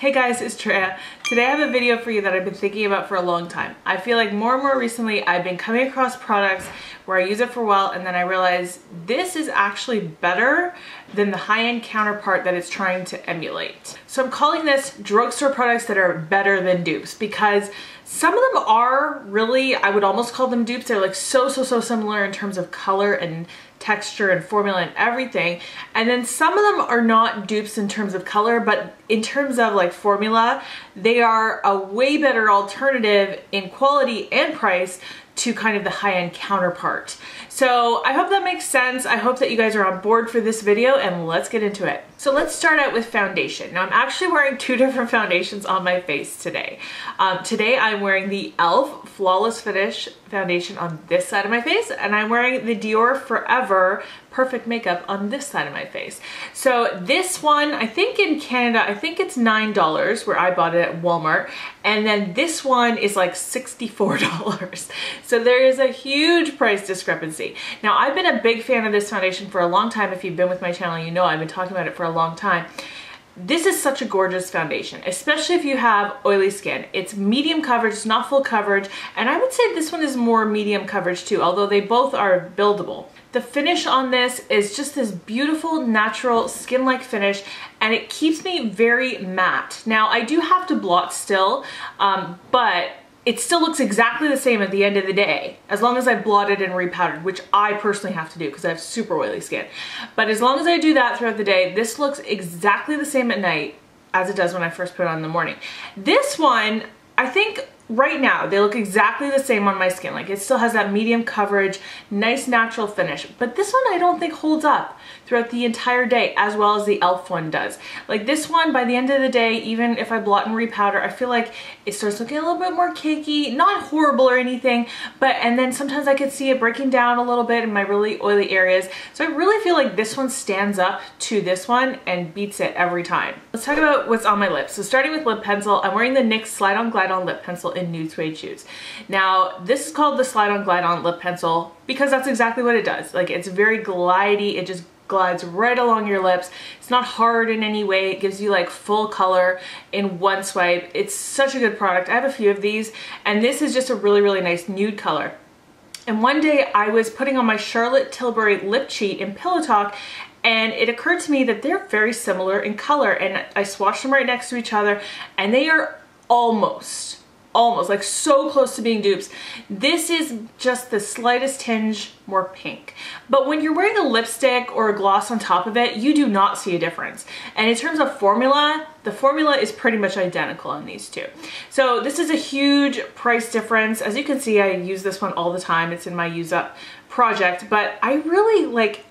Hey guys, it's Drea. Today I have a video for you that I've been thinking about for a long time. I feel like more and more recently I've been coming across products where I use it for a while and then I realize this is actually better than the high-end counterpart that it's trying to emulate. So I'm calling this drugstore products that are better than dupes, because some of them are really, I would almost call them dupes. They're like so similar in terms of color and texture and formula and everything. And then some of them are not dupes in terms of color, but in terms of like formula, they are a way better alternative in quality and price to kind of the high-end counterpart. So I hope that makes sense. I hope that you guys are on board for this video, and let's get into it. So let's start out with foundation. Now I'm actually wearing two different foundations on my face today. Today I'm wearing the e.l.f. Flawless Finish foundation on this side of my face, and I'm wearing the Dior Forever Perfect Makeup on this side of my face. So this one, I think in Canada, I think it's $9 where I bought it at Walmart. And then this one is like $64. So there is a huge price discrepancy. Now I've been a big fan of this foundation for a long time. If you've been with my channel, you know I've been talking about it for a long time. This is such a gorgeous foundation, especially if you have oily skin. It's medium coverage, it's not full coverage, and I would say this one is more medium coverage too, although they both are buildable. The finish on this is just this beautiful, natural, skin-like finish, and it keeps me very matte. Now, I do have to blot still, but it still looks exactly the same at the end of the day, as long as I've blotted and repowdered, which I personally have to do because I have super oily skin. But as long as I do that throughout the day, this looks exactly the same at night as it does when I first put it on in the morning. This one, I think right now, they look exactly the same on my skin. Like, it still has that medium coverage, nice natural finish. But this one I don't think holds up throughout the entire day as well as the e.l.f. one does. Like this one, by the end of the day, even if I blot and repowder, I feel like it starts looking a little bit more cakey, not horrible or anything, but, and then sometimes I could see it breaking down a little bit in my really oily areas. So I really feel like this one stands up to this one and beats it every time. Let's talk about what's on my lips. So starting with lip pencil, I'm wearing the NYX Slide On Glide On Lip Pencil in Nude Suede Shoes. Now, this is called the Slide On Glide On Lip Pencil because that's exactly what it does. Like, it's very glidey, it just glides right along your lips. It's not hard in any way. It gives you like full color in one swipe. It's such a good product. I have a few of these, and this is just a really nice nude color. And one day I was putting on my Charlotte Tilbury lip cheat in Pillow Talk, and it occurred to me that they're very similar in color, and I swatched them right next to each other, and they are almost like so close to being dupes. This is just the slightest tinge more pink. But when you're wearing a lipstick or a gloss on top of it, you do not see a difference. And in terms of formula, the formula is pretty much identical on these two. So this is a huge price difference. As you can see, I use this one all the time. It's in my use up project, but I really like,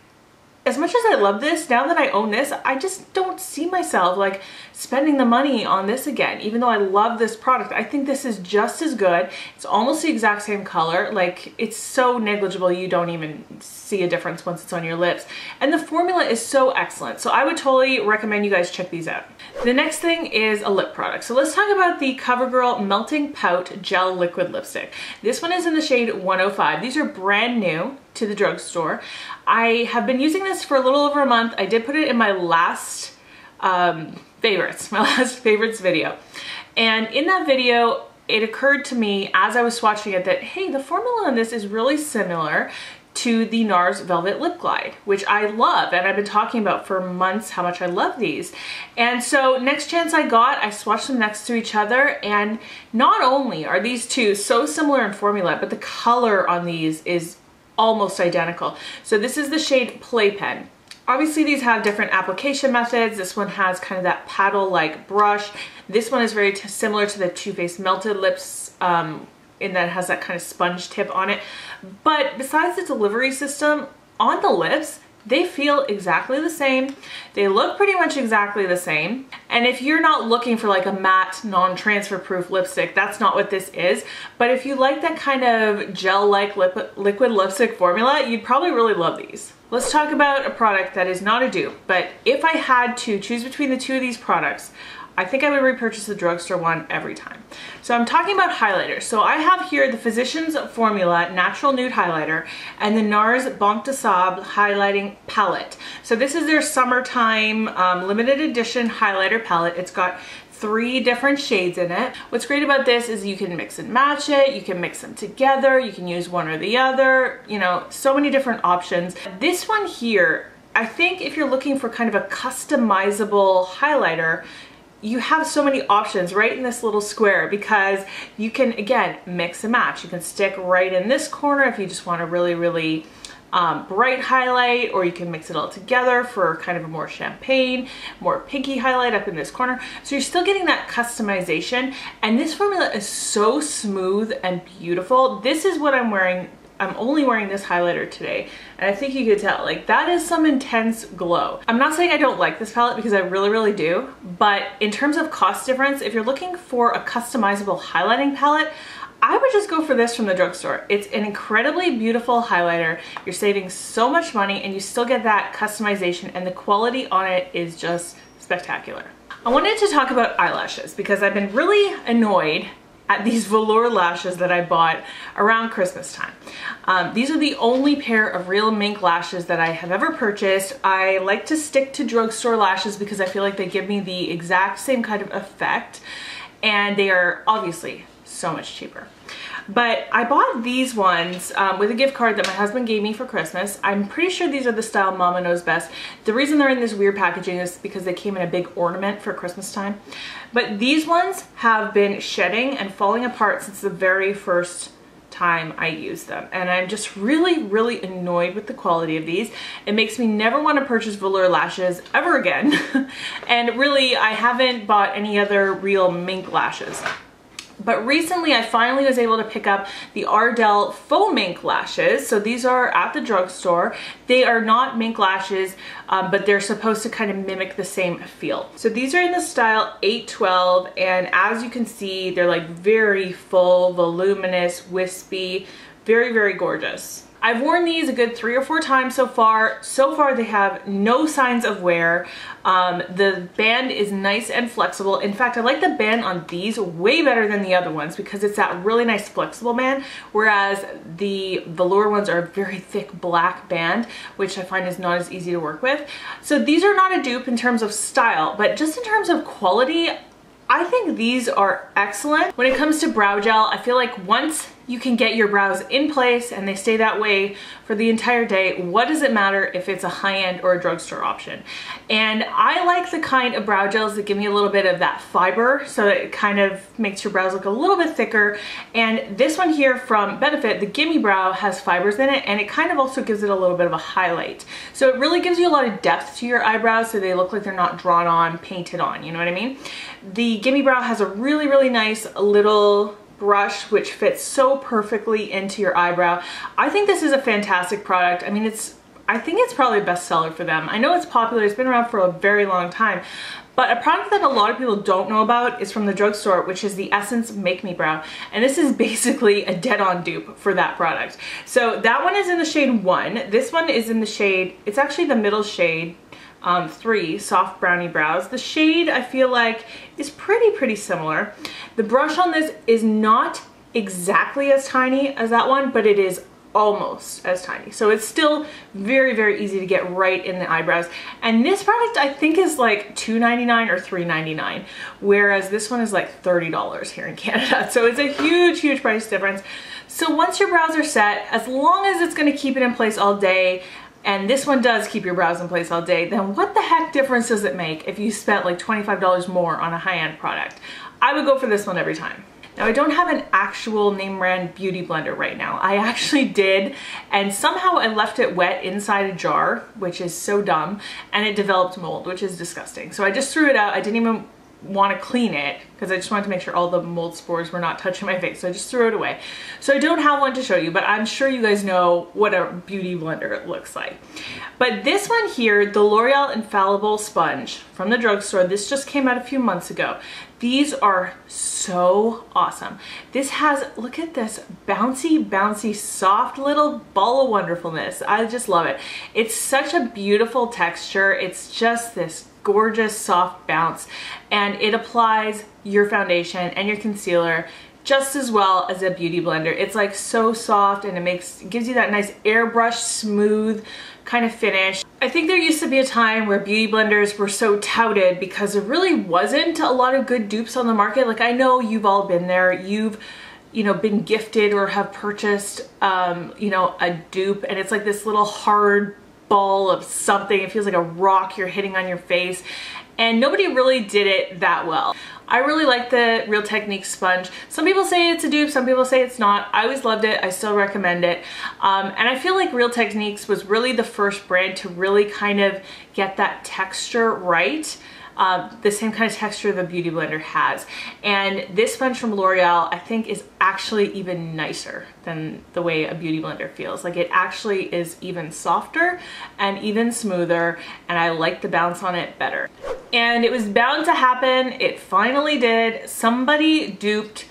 as much as I love this, now that I own this, I just don't see myself like spending the money on this again. Even though I love this product, I think this is just as good. It's almost the exact same color. Like, it's so negligible you don't even see a difference once it's on your lips. And the formula is so excellent. So I would totally recommend you guys check these out. The next thing is a lip product. So let's talk about the Covergirl Melting Pout Gel Liquid Lipstick. This one is in the shade 105. These are brand new to the drugstore. I have been using this for a little over a month. I did put it in my last favorites video. And in that video, it occurred to me as I was swatching it that, hey, the formula on this is really similar to the Nars Velvet Lip Glide, which I love, and I've been talking about for months how much I love these. And so next chance I got, I swatched them next to each other, and not only are these two so similar in formula, but the color on these is almost identical. So this is the shade Playpen. Obviously these have different application methods. This one has kind of that paddle-like brush. This one is very similar to the Too Faced Melted Lips in that it has that kind of sponge tip on it. But besides the delivery system, on the lips, they feel exactly the same. They look pretty much exactly the same. And if you're not looking for like a matte, non-transfer proof lipstick, that's not what this is. But if you like that kind of gel-like liquid lipstick formula, you'd probably really love these. Let's talk about a product that is not a dupe, but if I had to choose between the two of these products, I think I would repurchase the drugstore one every time. So I'm talking about highlighters. So I have here the Physicians Formula Natural Nude Highlighter and the Nars Banc de Sable Highlighting Palette. So this is their summertime limited edition highlighter palette. It's got 3 different shades in it. What's great about this is you can mix and match it, you can mix them together, you can use one or the other, you know, so many different options. This one here, I think if you're looking for kind of a customizable highlighter, you have so many options right in this little square because you can, again, mix and match. You can stick right in this corner if you just want a really, really bright highlight, or you can mix it all together for kind of a more champagne, more pinky highlight up in this corner. So you're still getting that customization, and this formula is so smooth and beautiful. This is what I'm wearing. I'm only wearing this highlighter today, and I think you could tell, like, that is some intense glow. I'm not saying I don't like this palette because I really, really do, but in terms of cost difference, if you're looking for a customizable highlighting palette, I would just go for this from the drugstore. It's an incredibly beautiful highlighter. You're saving so much money and you still get that customization, and the quality on it is just spectacular. I wanted to talk about eyelashes because I've been really annoyed at these velour lashes that I bought around Christmas time. These are the only pair of real Mink lashes that I have ever purchased. I like to stick to drugstore lashes because I feel like they give me the exact same kind of effect, and they are obviously so much cheaper. But I bought these ones with a gift card that my husband gave me for Christmas. I'm pretty sure these are the style Momma knows best. The reason they're in this weird packaging is because they came in a big ornament for Christmas time. But these ones have been shedding and falling apart since the very first time I used them, and I'm just really, really annoyed with the quality of these. It makes me never want to purchase velour lashes ever again. And really, I haven't bought any other real Mink lashes. But recently I finally was able to pick up the Ardell Faux Mink lashes. So these are at the drugstore. They are not Mink lashes, but they're supposed to kind of mimic the same feel. So these are in the style 812, and as you can see, they're like very full, voluminous, wispy, very, very gorgeous. I've worn these a good 3 or 4 times so far. So far they have no signs of wear. The band is nice and flexible. In fact, I like the band on these way better than the other ones because it's that really nice flexible band, whereas the velour ones are a very thick black band, which I find is not as easy to work with. So these are not a dupe in terms of style, but just in terms of quality, I think these are excellent. When it comes to brow gel, I feel like once you can get your brows in place and they stay that way for the entire day, what does it matter if it's a high-end or a drugstore option? And I like the kind of brow gels that give me a little bit of that fiber, so that it kind of makes your brows look a little bit thicker. And this one here from Benefit, the Gimme Brow, has fibers in it, and it kind of also gives it a little bit of a highlight. So it really gives you a lot of depth to your eyebrows so they look like they're not drawn on, painted on, you know what I mean? The Gimme Brow has a really, really nice little brush which fits so perfectly into your eyebrow. I think this is a fantastic product. I mean, I think it's probably a bestseller for them. I know it's popular, it's been around for a very long time, but a product that a lot of people don't know about is from the drugstore, which is the Essence Make Me Brow, and this is basically a dead-on dupe for that product. So that one is in the shade 1. This one is in the shade, it's actually the middle shade, 3, Soft Brownie Brows. The shade, I feel like, is pretty similar. The brush on this is not exactly as tiny as that one, but it is almost as tiny. So it's still very, very easy to get right in the eyebrows. And this product I think is like $2.99 or $3.99, whereas this one is like $30 here in Canada. So it's a huge, huge price difference. So once your brows are set, as long as it's gonna keep it in place all day, and this one does keep your brows in place all day, then what the heck difference does it make if you spent like $25 more on a high-end product? I would go for this one every time. Now, I don't have an actual name brand beauty blender right now. I actually did, and somehow I left it wet inside a jar, which is so dumb, and it developed mold, which is disgusting. So I just threw it out. I didn't even want to clean it because I just wanted to make sure all the mold spores were not touching my face, so I just threw it away. So I don't have one to show you, but I'm sure you guys know what a beauty blender looks like. But this one here, the Loreal Infallible Sponge from the drugstore, this just came out a few months ago. These are so awesome. This has, look at this, bouncy, soft little ball of wonderfulness. I just love it. It's such a beautiful texture. It's just this gorgeous soft bounce, and it applies your foundation and your concealer just as well as a beauty blender. It's like so soft, and it gives you that nice airbrush smooth kind of finish. I think there used to be a time where beauty blenders were so touted because there really wasn't a lot of good dupes on the market. Like, I know you've all been there. You've, you know, been gifted or have purchased, you know, a dupe, and it's like this little hard ball of something. It feels like a rock you're hitting on your face, and nobody really did it that well. I really like the Real Techniques sponge. Some people say it's a dupe, some people say it's not. I always loved it. I still recommend it. And I feel like Real Techniques was really the first brand to really kind of get that texture right. The same kind of texture the Beauty Blender has. And this sponge from L'Oreal, I think, is actually even nicer than the way a Beauty Blender feels. Like, it actually is even softer and even smoother, and I like the bounce on it better. And it was bound to happen. It finally did. Somebody duped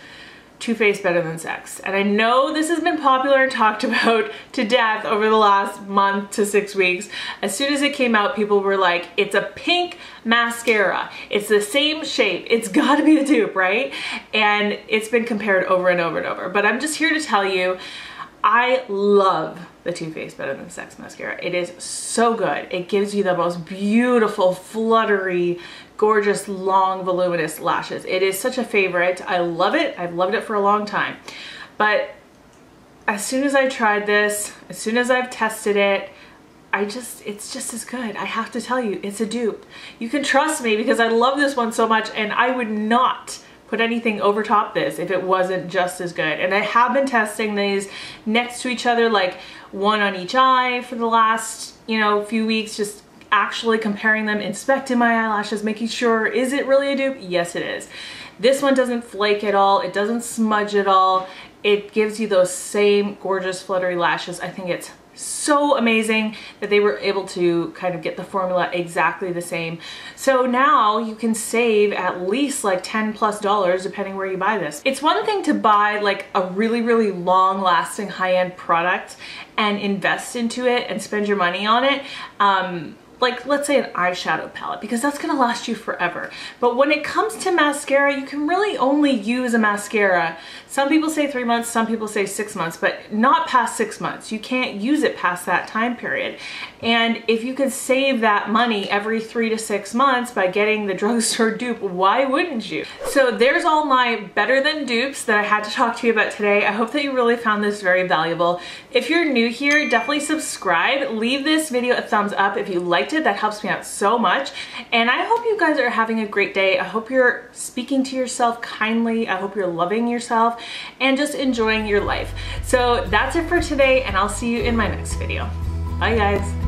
Too Faced better than Sex. And I know this has been popular and talked about to death over the last month to 6 weeks. As soon as it came out, people were like, it's a pink mascara. It's the same shape. It's gotta be the dupe, right? And it's been compared over and over and over. But I'm just here to tell you, I love the Too Faced Better Than Sex mascara. It is so good. It gives you the most beautiful, fluttery, gorgeous, long, voluminous lashes. It is such a favorite. I love it. I've loved it for a long time. But as soon as I tried this, as soon as I've tested it, it's just as good. I have to tell you, it's a dupe. You can trust me because I love this one so much, and I would not put anything over top this if it wasn't just as good. And I have been testing these next to each other, like one on each eye for the last, you know, few weeks, just actually comparing them, inspecting my eyelashes, making sure, is it really a dupe? Yes, it is. This one doesn't flake at all. It doesn't smudge at all. It gives you those same gorgeous fluttery lashes. I think it's so amazing that they were able to kind of get the formula exactly the same. So now you can save at least like $10+ depending where you buy this. It's one thing to buy like a really, really long lasting high-end product and invest into it and spend your money on it. Like, let's say an eyeshadow palette, because that's gonna last you forever. But when it comes to mascara, you can really only use a mascara. Some people say 3 months, some people say 6 months, but not past 6 months. You can't use it past that time period. And if you could save that money every 3 to 6 months by getting the drugstore dupe, why wouldn't you? So there's all my better than dupes that I had to talk to you about today. I hope that you really found this very valuable. If you're new here, definitely subscribe. Leave this video a thumbs up if you liked it. That helps me out so much. And I hope you guys are having a great day. I hope you're speaking to yourself kindly. I hope you're loving yourself and just enjoying your life. So that's it for today, and I'll see you in my next video. Bye guys.